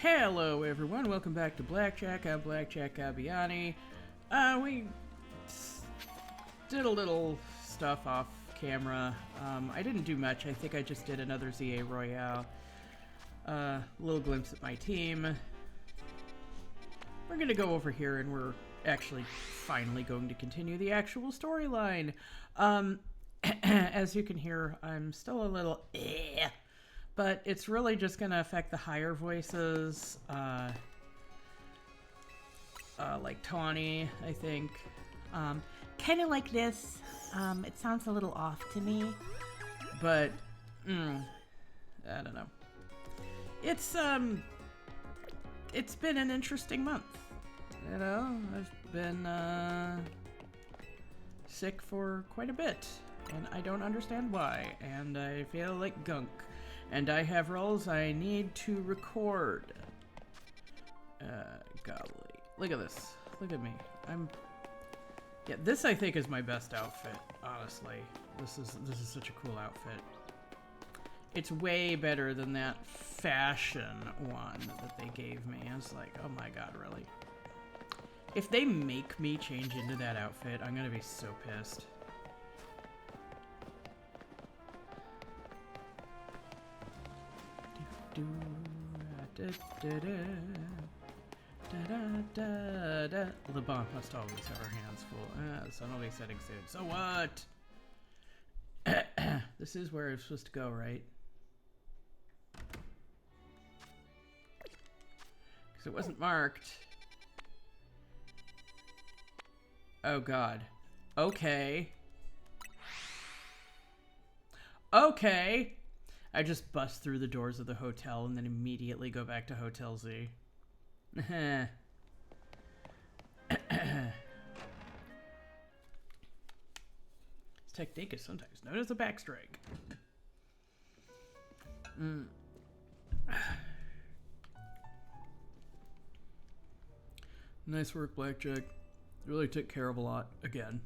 Hello everyone, welcome back to Blackjack. I'm Blackjack Gabiani. We did a little stuff off camera. I didn't do much. I think I just did another ZA Royale. A little glimpse at my team. We're gonna go over here and we're actually finally going to continue the actual storyline. As you can hear, I'm still a little but it's really just going to affect the higher voices, like Tawny, I think. Kind of like this. It sounds a little off to me. But, I don't know. It's been an interesting month. You know, I've been, sick for quite a bit. And I don't understand why. And I feel like gunk. And I have roles I need to record. Golly. Look at this. Look at me. Yeah, this I think is my best outfit, honestly. This is such a cool outfit. It's way better than that fashion one that they gave me. I was like, oh my god, really? If they make me change into that outfit, I'm gonna be so pissed. Lebanne must always have her hands full. Sun will be setting soon. So what? This is where I'm supposed to go, right? Because it wasn't marked. Oh god. Okay. Okay. I just bust through the doors of the hotel and then immediately go back to Hotel Z. This technique is sometimes known as a backstrike. Nice work, Blackjack. You really took care of a lot, again.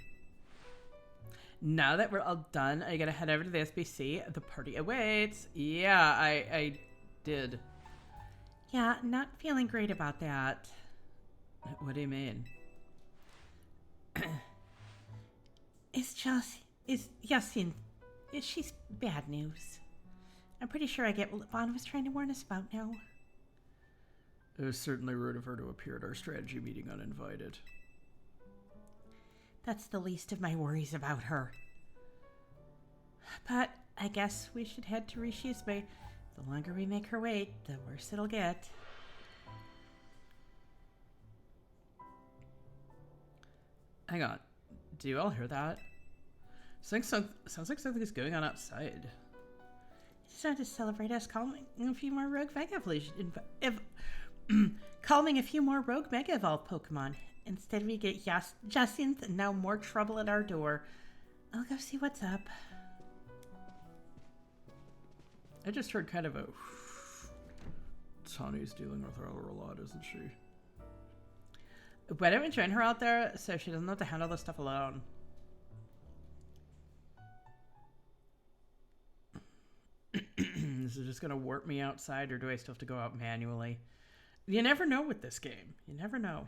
Now that we're all done, I gotta head over to the SBC. The party awaits. Yeah, I did. Yeah, not feeling great about that. What do you mean? It's Jacinthe. She's bad news. I'm pretty sure I get what Lebanne was trying to warn us about now. It was certainly rude of her to appear at our strategy meeting uninvited. That's the least of my worries about her. But I guess we should head to Rishi's Bay. The longer we make her wait, the worse it'll get. Hang on. Do you all hear that? Sounds like something's going on outside. It's not to celebrate us calming a few more rogue Mega calming a few more rogue Mega Evolved Pokemon. Instead, we get Jacinthe and now more trouble at our door. I'll go see what's up. I just heard kind of a... Tawny's dealing with her a lot, isn't she? Why don't we join her out there so she doesn't have to handle this stuff alone? Is it just going to warp me outside, or do I still have to go out manually? You never know with this game. You never know.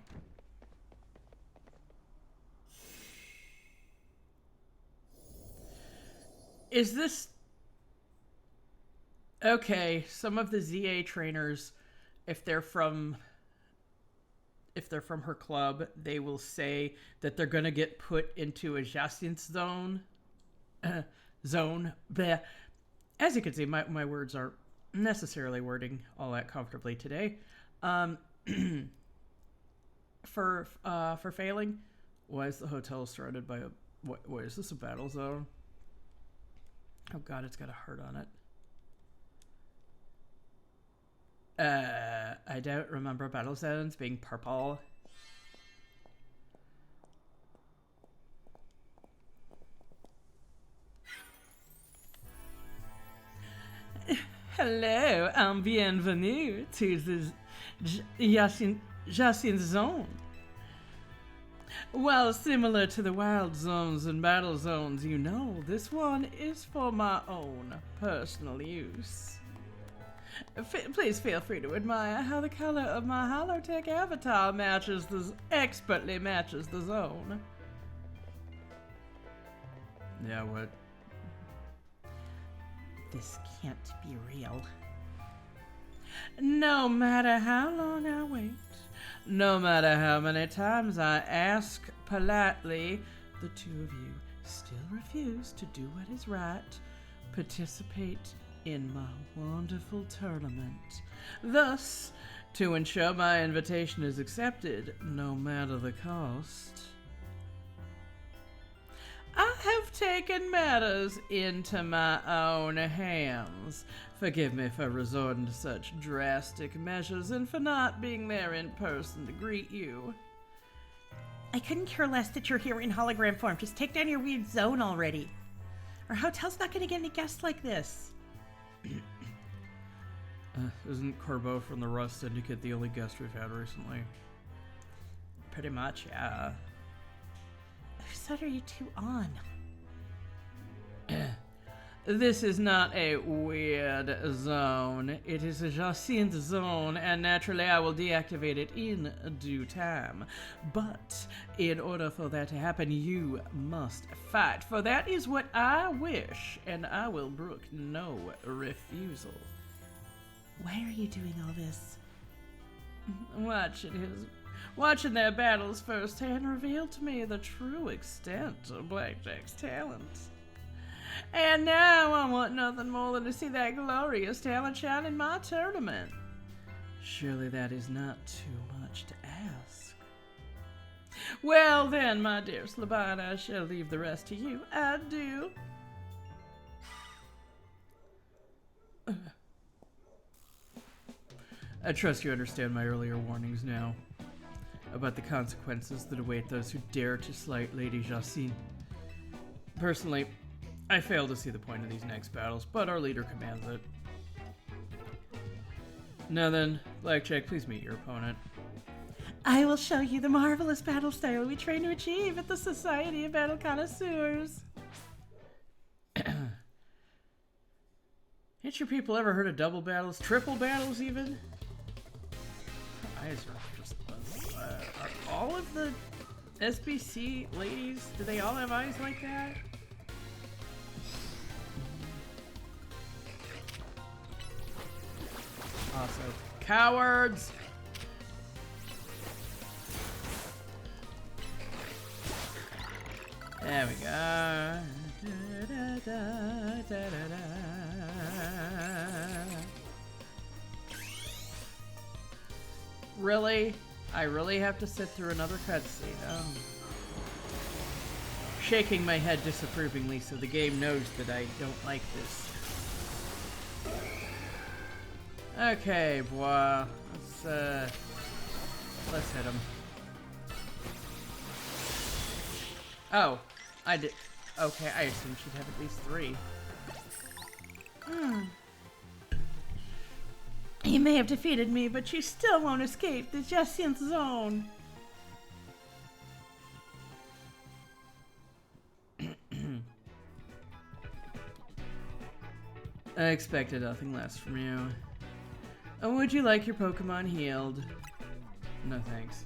Is this... Okay, some of the ZA trainers, if they're from her club, they will say that they're going to get put into a Jacinthe zone. Bleh. As you can see, my words aren't necessarily wording all that comfortably today. For failing, why is the hotel surrounded by a... What is this, a battle zone? Oh god, it's got a heart on it. I don't remember battle zones being purple. Hello, and bienvenue to the Jacinthe zone. Well, similar to the wild zones and battle zones, you know, this one is for my own personal use. Please feel free to admire how the color of my holotech avatar expertly matches the zone. Yeah, what? This can't be real. No matter how long I wait, no matter how many times I ask politely, the two of you still refuse to do what is right, participate in my wonderful tournament. Thus, to ensure my invitation is accepted, no matter the cost, I have taken matters into my own hands. Forgive me for resorting to such drastic measures and for not being there in person to greet you. I couldn't care less that you're here in hologram form. Just take down your weird zone already. Our hotel's not going to get any guests like this. Isn't Corbeau from the Rust Syndicate the only guest we've had recently? Pretty much, yeah. Whose side are you two on? This is not a weird zone. It is a Jacinthe zone, and naturally I will deactivate it in due time. But in order for that to happen, you must fight, for that is what I wish, and I will brook no refusal. Why are you doing all this? Watching their battles firsthand revealed to me the true extent of Blackjack's talent. And now I want nothing more than to see that glorious talent shine in my tournament. Surely that is not too much to ask. Well then, my dear Lebanne, I shall leave the rest to you. Adieu. I trust you understand my earlier warnings now about the consequences that await those who dare to slight Lady Jacinthe. Personally, I fail to see the point of these next battles, but our leader commands it. Now then, Blackjack, please meet your opponent. I will show you the marvelous battle style we train to achieve at the Society of Battle Connoisseurs. Ain't you people ever heard of double battles, triple battles even? Her eyes are just... are all of the SBC ladies, do they all have eyes like that? Also, cowards! There we go. Really? I really have to sit through another cutscene. Oh. Shaking my head disapprovingly so the game knows that I don't like this. Okay, boy. Let's hit him. Oh, I did. Okay, I assumed she'd have at least 3. You may have defeated me, but you still won't escape the Jacinthe zone. I expected nothing less from you. Oh, would you like your Pokemon healed? No thanks.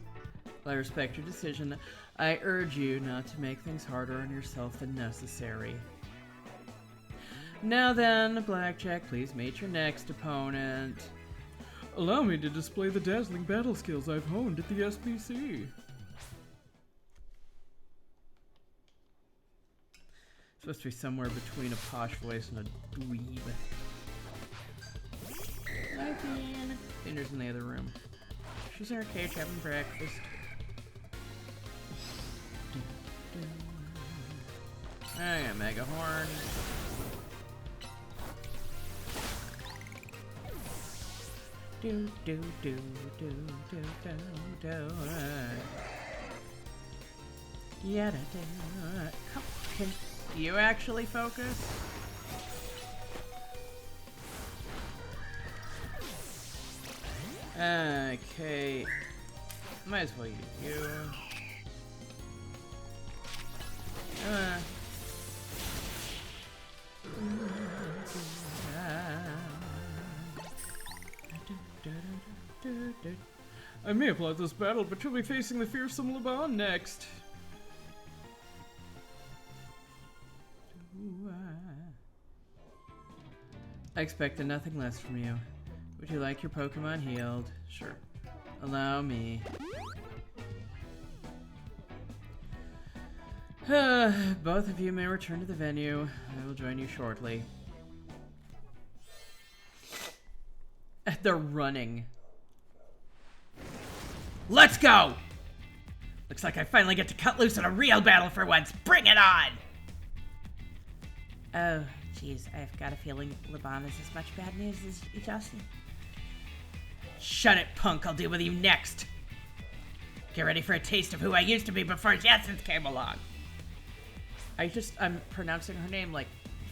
I respect your decision. I urge you not to make things harder on yourself than necessary. Now then, Blackjack, please meet your next opponent. Allow me to display the dazzling battle skills I've honed at the SBC. Supposed to be somewhere between a posh voice and a dweeb. Tinder's in the other room. She's in her cage having breakfast. I got Mega Horn. Do do do do do do do. Yeah, can you actually focus? Okay, might as well use you. I may have lost this battle, but you'll be facing the fearsome Lebanne next. I expected nothing less from you. Would you like your Pokemon healed? Sure. Allow me. Both of you may return to the venue. I will join you shortly. They're running. Let's go! Looks like I finally get to cut loose in a real battle for once. Bring it on! Oh, jeez. I've got a feeling Lebanne is as much bad news as Jacinthe. Shut it, punk. I'll deal with you next. Get ready for a taste of who I used to be before Jacinthe came along. I'm pronouncing her name like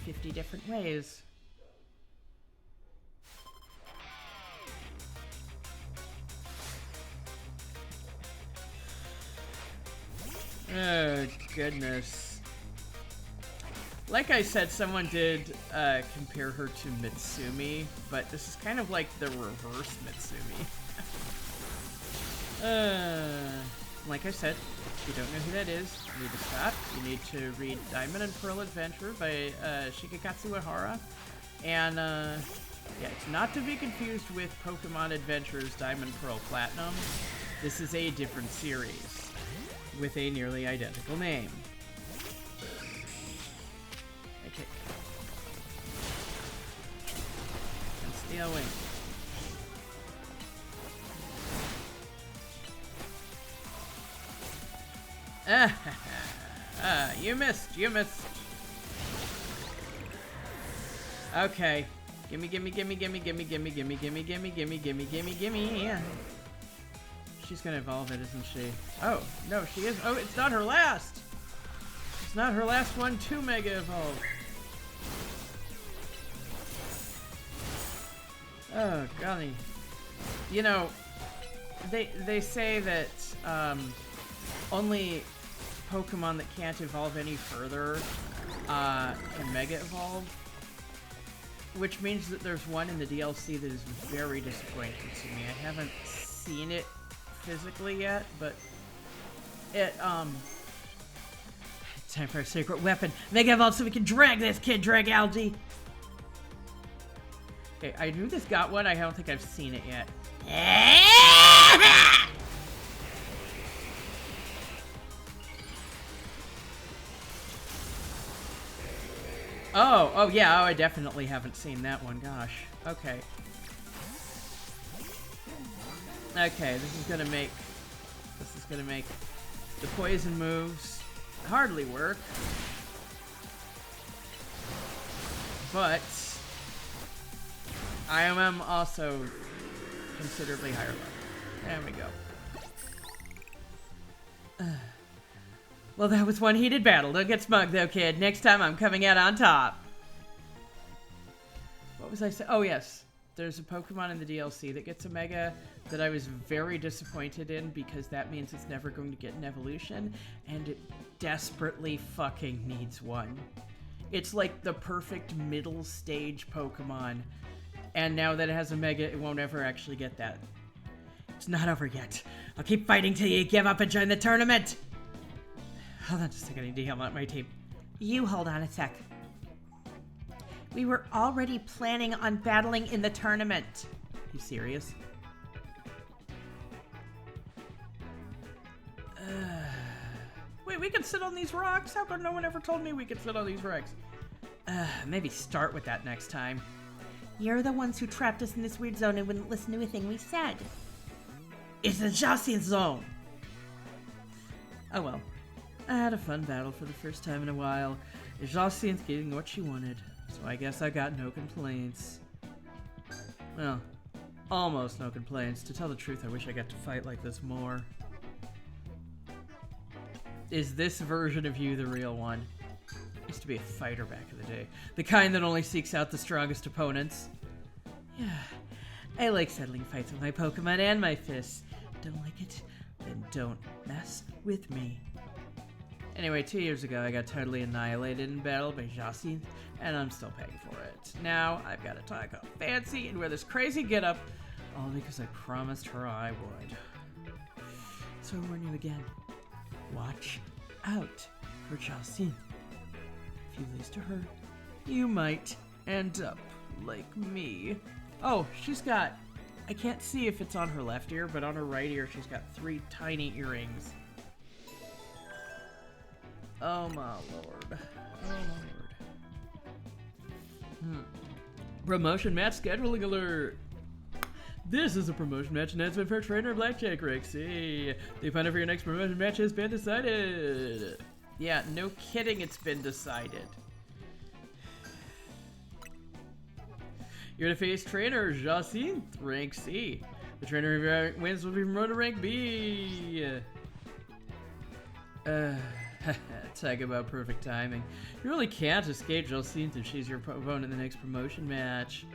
50 different ways. Oh, goodness. Like I said, someone did compare her to Mitsumi, but this is kind of like the reverse Mitsumi. Like I said, if you don't know who that is, you need to stop. You need to read Diamond and Pearl Adventure by Shigekatsu Ihara. And, yeah, it's not to be confused with Pokemon Adventures Diamond, Pearl, Platinum. This is a different series with a nearly identical name. Okay. And Steel Wing. You missed. Okay. Gimme. She's gonna evolve it, isn't she? Oh, no, she is. Oh, it's not her last! It's not her last one to Mega Evolve. Oh, golly. You know, they say that, only Pokemon that can't evolve any further, can Mega Evolve. Which means that there's one in the DLC that is very disappointing to me. I haven't seen it physically yet, but it, time for a secret weapon. Mega Evolve so we can drag this kid, drag Algae! Okay, I knew this got one, I don't think I've seen it yet. Oh, yeah, I definitely haven't seen that one, gosh. Okay. Okay, this is gonna make the poison moves hardly work. But I am also considerably higher level. There we go. Well, that was one heated battle. Don't get smug, though, kid. Next time, I'm coming out on top. What was I saying? Oh, yes. There's a Pokemon in the DLC that gets a Mega that I was very disappointed in because that means it's never going to get an evolution, and it desperately fucking needs one. It's like the perfect middle stage Pokemon, and now that it has a Mega, it won't ever actually get that. It's not over yet. I'll keep fighting till you give up and join the tournament! Hold on just a second, I need to heal out my team. You hold on a sec. We were already planning on battling in the tournament. You serious? Wait, we can sit on these rocks? How come no one ever told me we could sit on these rocks? Maybe start with that next time. You're the ones who trapped us in this weird zone and wouldn't listen to a thing we said. It's a Jacinthe zone! Oh well. I had a fun battle for the first time in a while. Jacinthe getting what she wanted, so I guess I got no complaints. Well, almost no complaints. To tell the truth, I wish I got to fight like this more. Is this version of you the real one? I used to be a fighter back in the day. The kind that only seeks out the strongest opponents. Yeah, I like settling fights with my Pokemon and my fists. Don't like it? Then don't mess with me. Anyway, 2 years ago, I got totally annihilated in battle by Jacinthe, and I'm still paying for it. Now, I've got to talk all fancy and wear this crazy getup All because I promised her I would. So I warn you again. Watch out for Jacinthe. If you lose to her, you might end up like me. Oh, she's got... I can't see if it's on her left ear, but on her right ear she's got 3 tiny earrings. Oh my lord. Oh my lord. Promotion match scheduling alert! This is a promotion match announcement for trainer Blackjack, Rexy. The opponent for your next promotion match has been decided. Yeah, no kidding, it's been decided. You're to face trainer Jacinthe, rank C. The trainer who wins will be promoted to rank B. Talk about perfect timing. You really can't escape Jacinthe if she's your opponent in the next promotion match.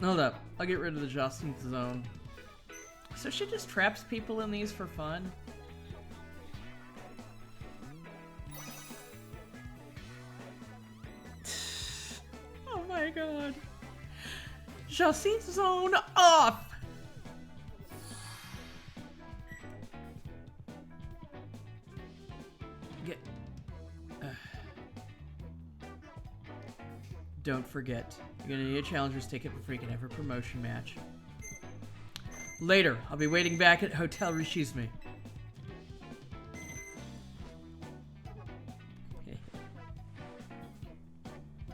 Hold up, I'll get rid of the Jacinthe zone. So she just traps people in these for fun? Oh my god. Jacinthe zone off! Get... Don't forget, you're gonna need a challenger's ticket before you can have a promotion match. Later, I'll be waiting back at Hotel Rishizme.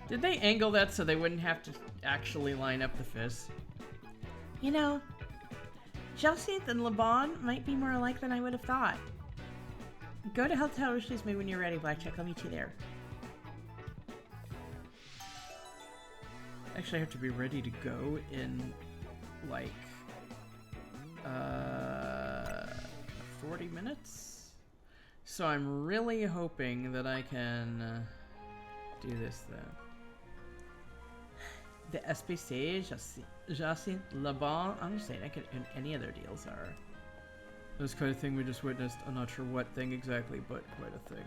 Did they angle that so they wouldn't have to actually line up the fists? You know, Jacinthe and Lebanne might be more alike than I would have thought. Go to Hotel Rishizme when you're ready, Blackjack. I'll meet you there. Actually, I have to be ready to go in, like, 40 minutes? So I'm really hoping that I can do this then. The SPC, Jacinthe, Lebanne, I'm just saying I could, and any other deals are. This kind of thing we just witnessed. I'm not sure what thing exactly, but quite a thing.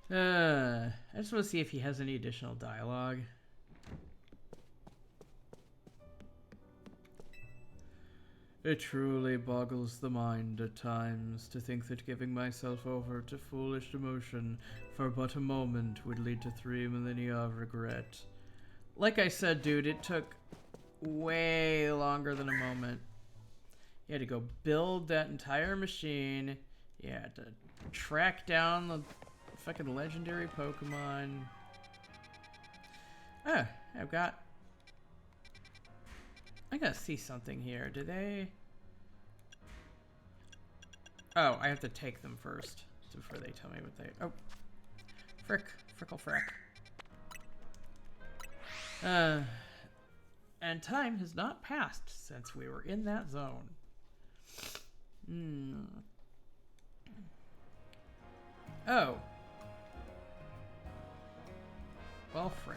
I just want to see if he has any additional dialogue. It truly boggles the mind at times to think that giving myself over to foolish emotion for but a moment would lead to 3 millennia of regret. Like I said, dude, it took way longer than a moment. You had to go build that entire machine. You had to track down the fucking legendary Pokemon. Oh, I gotta see something here. Do they... Oh, I have to take them first before they tell me what they... Oh. Frickle frick. And time has not passed since we were in that zone. Oh. Well, frick.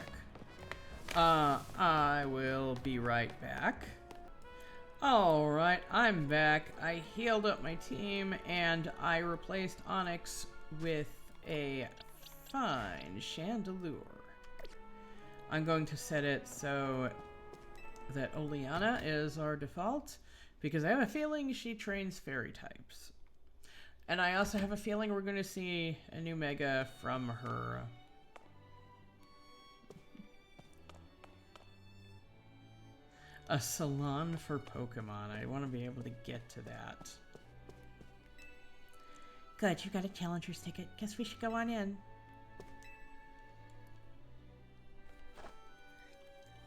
I will be right back. Alright, I'm back. I healed up my team, and I replaced Onyx with a fine Chandelure. I'm going to set it so that Oleana is our default, because I have a feeling she trains fairy types. And I also have a feeling we're going to see a new Mega from her. A salon for Pokemon. I want to be able to get to that. Good, you got a challenger's ticket. Guess we should go on in.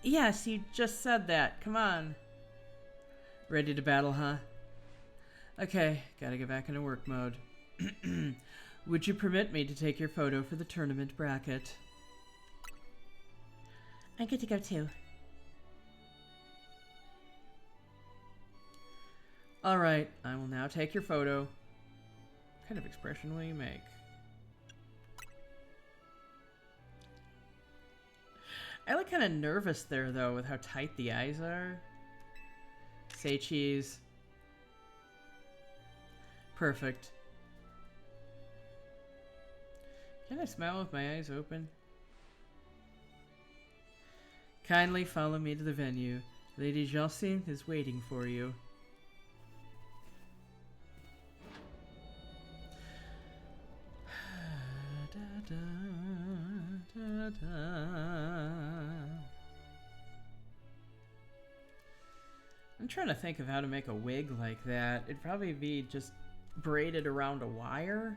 Yes, you just said that. Come on. Ready to battle, huh? Okay, gotta get back into work mode. Would you permit me to take your photo for the tournament bracket? I'm good to go too. Alright, I will now take your photo. What kind of expression will you make? I look kind of nervous there, though, with how tight the eyes are. Say cheese. Perfect. Can I smile with my eyes open? Kindly follow me to the venue. Lady Jacinthe is waiting for you. I'm trying to think of how to make a wig like that. It'd probably be just braided around a wire.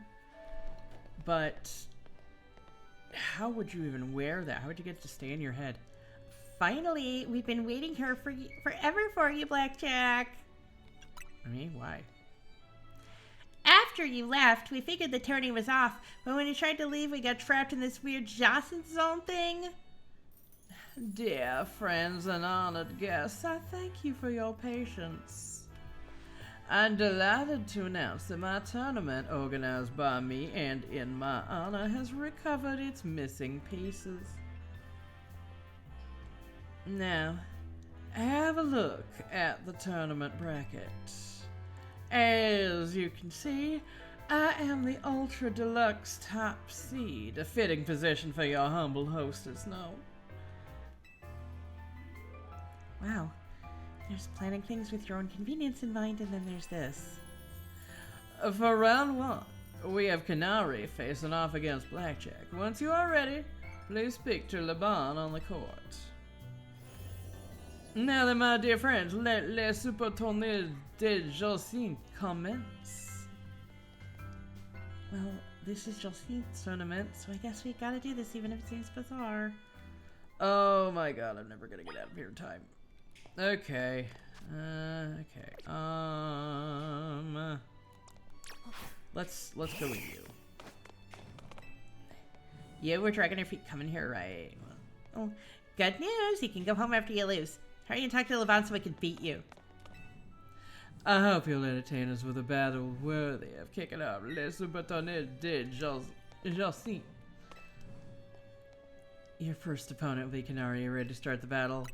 But how would you even wear that? How would you get it to stay in your head? Finally, we've been waiting here forever for you, Blackjack. I mean, why? After you left, we figured the tourney was off, but when you tried to leave, we got trapped in this weird Jacinthe zone thing. Dear friends and honored guests, I thank you for your patience. I'm delighted to announce that my tournament, organized by me and in my honor, has recovered its missing pieces. Now, have a look at the tournament bracket. As you can see, I am the Ultra Deluxe Top Seed, a fitting position for your humble hostess, no? Wow. There's planning things with your own convenience in mind, and then there's this. For round one, we have Canary facing off against Blackjack. Once you are ready, please speak to Lebanne on the court. Now then, my dear friends, let le super tournée de Jacinthe commence. Well, this is Jacinthe's tournament, so I guess we gotta do this even if it seems bizarre. Oh my god, I'm never gonna get out of here in time. Okay. Let's go with you. You were dragging your feet coming here, right? Oh, good news! You can go home after you lose. Hurry and talk to Lebanne so we can beat you. I hope you'll entertain us with a battle worthy of kicking off Le Super Tournée de Jacinthe. Your first opponent will be Canary. You ready to start the battle?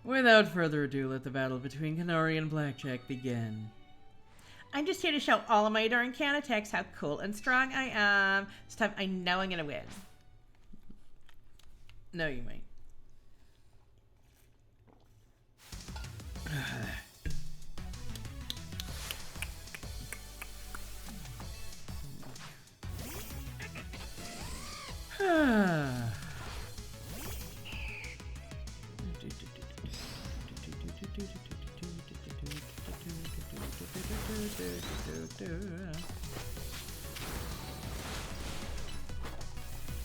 Without further ado, let the battle between Canary and Blackjack begin. I'm just here to show all of my darn can attacks how cool and strong I am. This time I know I'm gonna win. No, you might.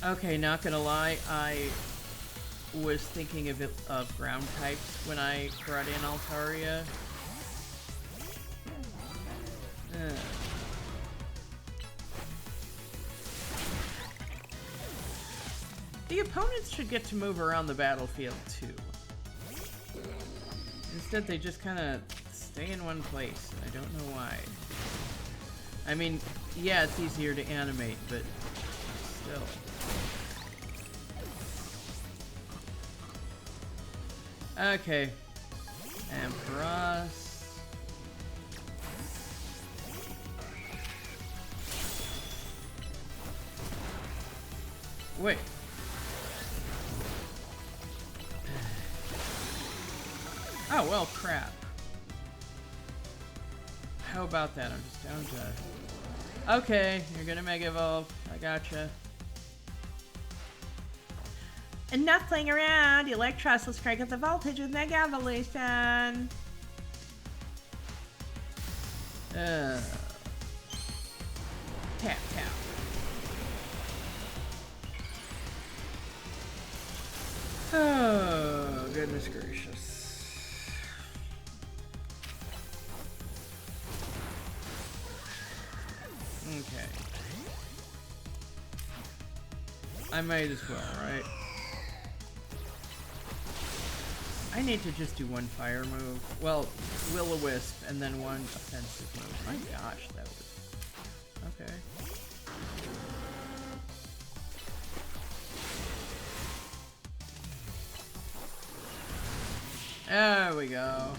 Okay, not gonna lie, I was thinking of ground types when I brought in Altaria. The opponents should get to move around the battlefield too. Instead, they just kind of stay in one place. I don't know why. I mean, yeah, it's easier to animate, but still. Okay. Empress. Wait. Oh, well, crap. How about that? I'm just down to... Okay, you're gonna Mega Evolve. I gotcha. Enough playing around. Electros, let's crank up the voltage with Mega Evolution. Tap, tap. Oh, goodness gracious. Okay. I might as well, right? I need to just do one fire move. Well, Will-O-Wisp and then one offensive move. My gosh, that was... Okay. There we go.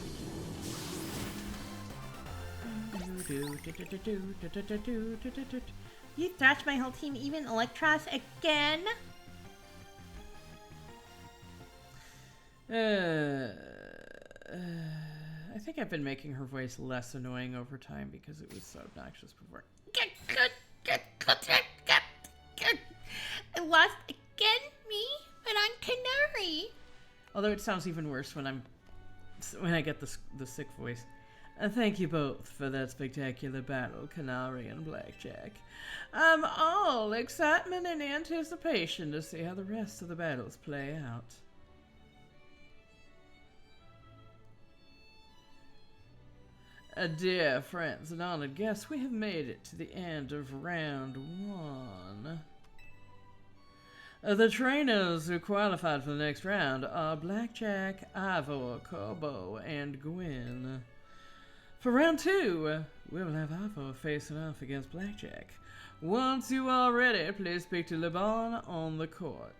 You thrashed my whole team, even Electros, again? I think I've been making her voice less annoying over time because it was so obnoxious before. I lost again, me? But I'm Canary. Although it sounds even worse when I get the sick voice. Thank you both for that spectacular battle, Canary and Blackjack. I'm all excitement and anticipation to see how the rest of the battles play out. Dear friends and honored guests, we have made it to the end of round 1. The trainers who qualified for the next round are Blackjack, Ivor, Corbo, and Gwen. For round 2, we will have Ivor facing off against Blackjack. Once you are ready, please speak to Lebanne on the court.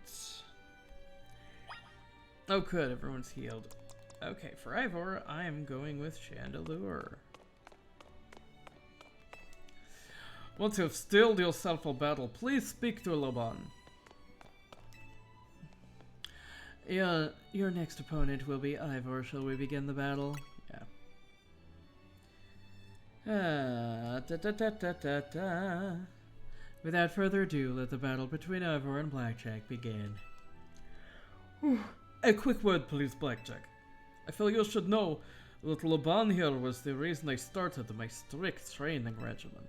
Oh good, everyone's healed. Okay, for Ivor, I am going with Chandelure. Once you have stilled yourself for battle, please speak to Lebanne. Your next opponent will be Ivor. Shall we begin the battle? Yeah. Without further ado, let the battle between Ivor and Blackjack begin. A quick word, please, Blackjack. I feel you should know that Lebanne here was the reason I started my strict training regimen.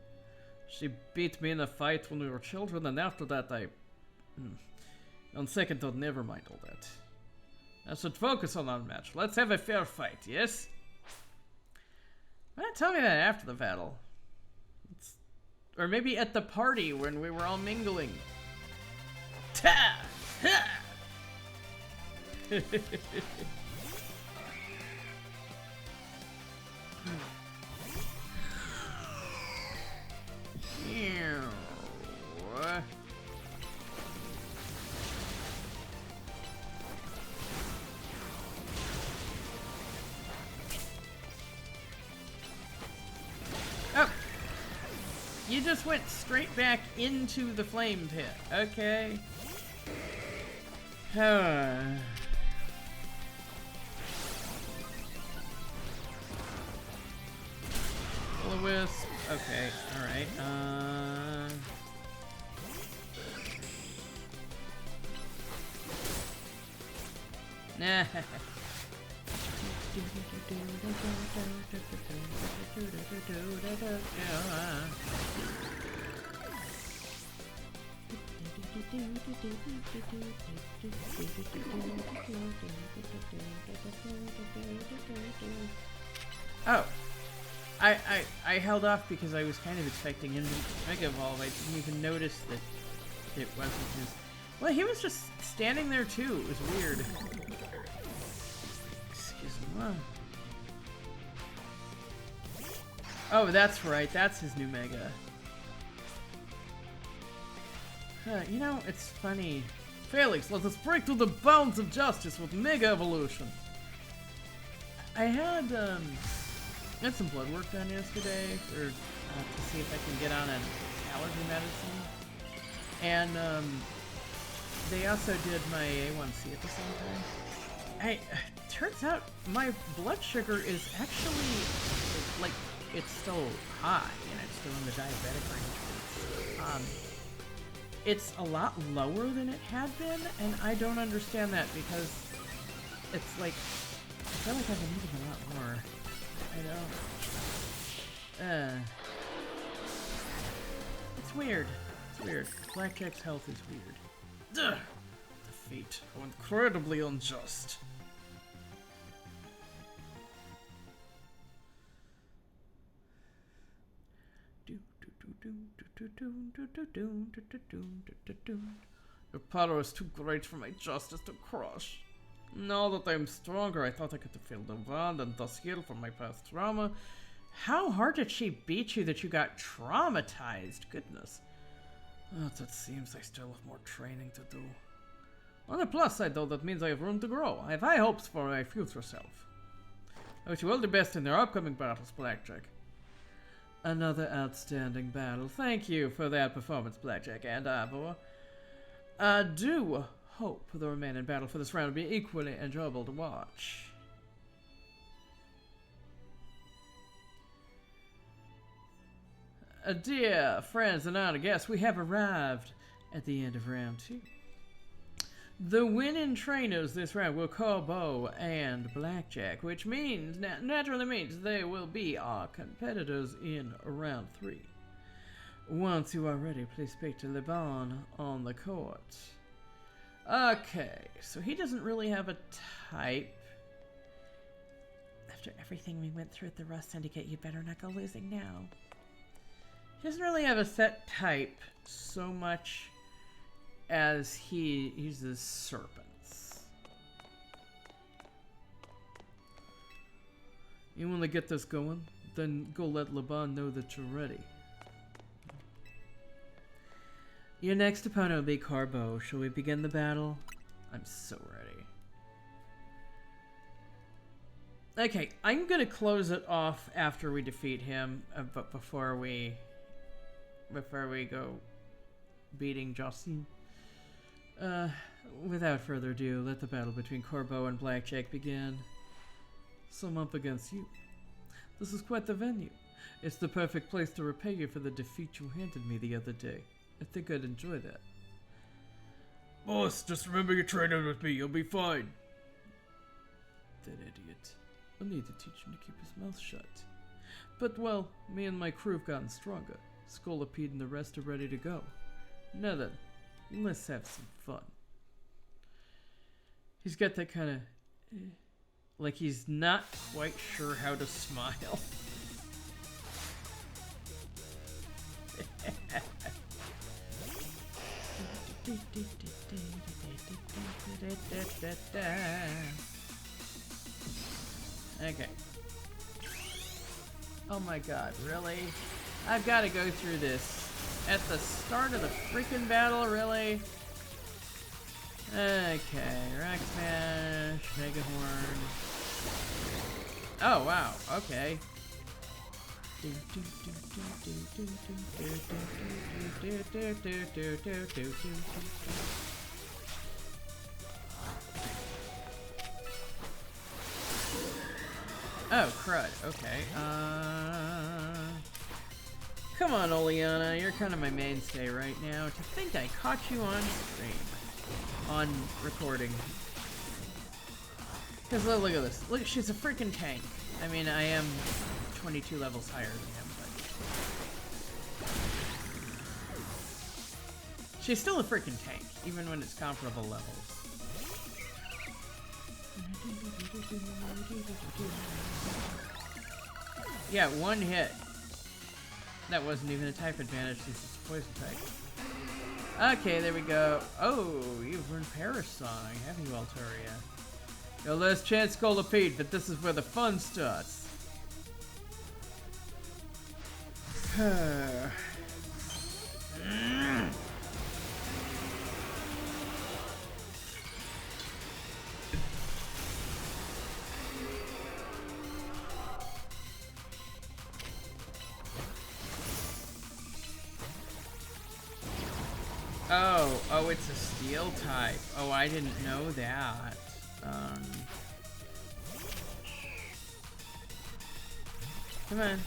She beat me in a fight when we were children, and after that on second thought, never mind all that. I should focus on our match. Let's have a fair fight, yes? Why not tell me that after the battle? Or maybe at the party when we were all mingling. Ta! Ha! Oh! You just went straight back into the flame pit. Okay. Will-o-wisp. Okay, alright. Nah. Oh. I held off because I was kind of expecting him to Mega Evolve. I didn't even notice that it wasn't his. Well, he was just standing there too. It was weird. Excuse me. Oh, that's right. That's his new Mega. You know, it's funny. Felix, let us break through the bounds of justice with Mega Evolution. I had some blood work done yesterday to see if I can get on an allergy medicine, and they also did my A1C at the same time. Turns out my blood sugar is actually like it's still high, and it's still in the diabetic range. It's a lot lower than it had been, and I don't understand that because it's like I feel like I've been eating a lot more. I don't. It's weird. It's weird. Blackjack's health is weird. Ugh. Defeat. How incredibly unjust. Your power is too great for my justice to crush. Now that I'm stronger, I thought I could feel the bond and thus heal from my past trauma. How hard did she beat you that you got traumatized? Goodness. Oh, it seems I still have more training to do. On the plus side, though, that means I have room to grow. I have high hopes for my future self. I wish you all the best in their upcoming battles, Blackjack. Another outstanding battle. Thank you for that performance, Blackjack and Ivor. I do hope the remaining battle for this round will be equally enjoyable to watch. Dear friends and honored guests, we have arrived at the end of round 2. The winning trainers this round will Corbeau and Blackjack, which means, naturally means they will be our competitors in round 3. Once you are ready, please speak to Lebanne on the court. Okay, so he doesn't really have a type. After everything we went through at the Rust Syndicate, you'd better not go losing now. He doesn't really have a set type so much as he uses serpents. You want to get this going? Then go let Lebanne know that you're ready. Your next opponent will be Corbeau. Shall we begin the battle? I'm so ready. Okay, I'm gonna close it off after we defeat him, but before we go beating Jacinthe. Without further ado, let the battle between Corbeau and Blackjack begin. So I'm up against you. This is quite the venue. It's the perfect place to repay you for the defeat you handed me the other day. I think I'd enjoy that. Boss, just remember you're training with me. You'll be fine. That idiot. I'll need to teach him to keep his mouth shut. But, well, me and my crew have gotten stronger. Scolipede and the rest are ready to go. Now then, let's have some fun. He's got that kind of... like he's not quite sure how to smile. Okay. Oh my god, really? I've got to go through this at the start of the freaking battle, really? Okay, Rock Smash, Mega Horn. Oh wow, okay. Oh, crud. Okay. Come on, Oleana. You're kind of my mainstay right now. To think I caught you on stream. On recording. Because look at this. Look, she's a freaking tank. I mean, I am 22 levels higher than him, but... she's still a freaking tank, even when it's comparable levels. Yeah, one hit. That wasn't even a type advantage since it's a poison type. Okay, there we go. Oh, you've learned Parasong, have you, Altaria? Your last chance, Scolipede, but this is where the fun starts. Oh, it's a steel type. Oh, I didn't know that. Come on.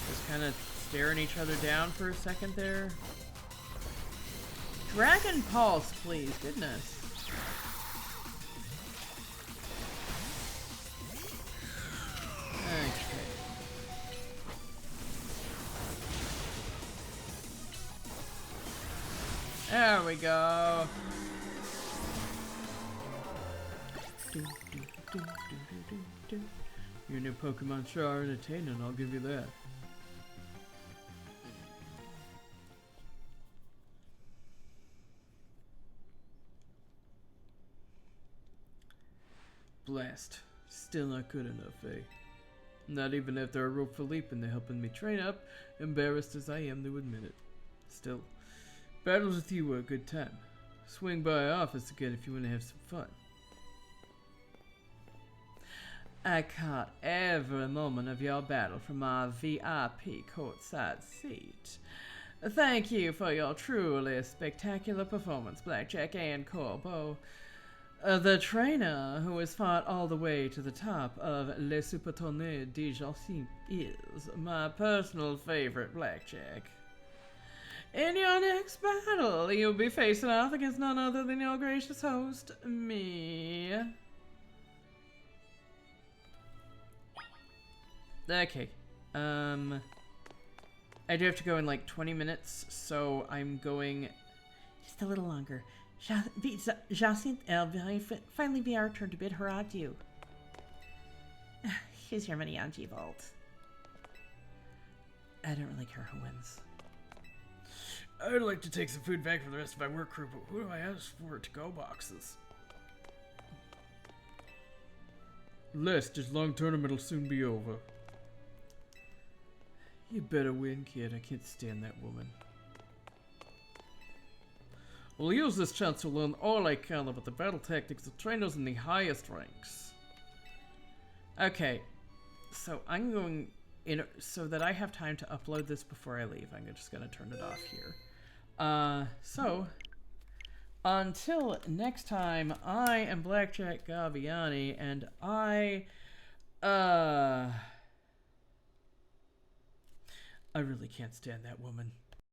Just kind of staring each other down for a second there. Dragon Pulse, please. Goodness. Okay. There we go. Your new Pokemon sure are entertaining, I'll give you that. Blast. Still not good enough, eh? Not even after I wrote Philippe and they're helping me train up, embarrassed as I am to admit it. Still, battles with you were a good time. Swing by our office again if you want to have some fun. I caught every moment of your battle from my VIP courtside seat. Thank you for your truly spectacular performance, Blackjack and Corbeau. The trainer who has fought all the way to the top of Le Super Tournée de Jacinthe is my personal favorite, Blackjack. In your next battle, you'll be facing off against none other than your gracious host, me. Okay. I do have to go in like 20 minutes, so I'm going Just a little longer. Jacinthe, it'll finally be our turn to bid her adieu. Here's your money on G-Vault. I don't really care who wins. I'd like to take some food back for the rest of my work crew, but who do I ask for to-go boxes? Les, this long tournament will soon be over. You better win, kid. I can't stand that woman. We'll use this chance to learn all I can about the battle tactics of trainers in the highest ranks. Okay, so I'm going in so that I have time to upload this before I leave. I'm just going to turn it off here. So until next time, I am Blackjack Gaviani, and I really can't stand that woman.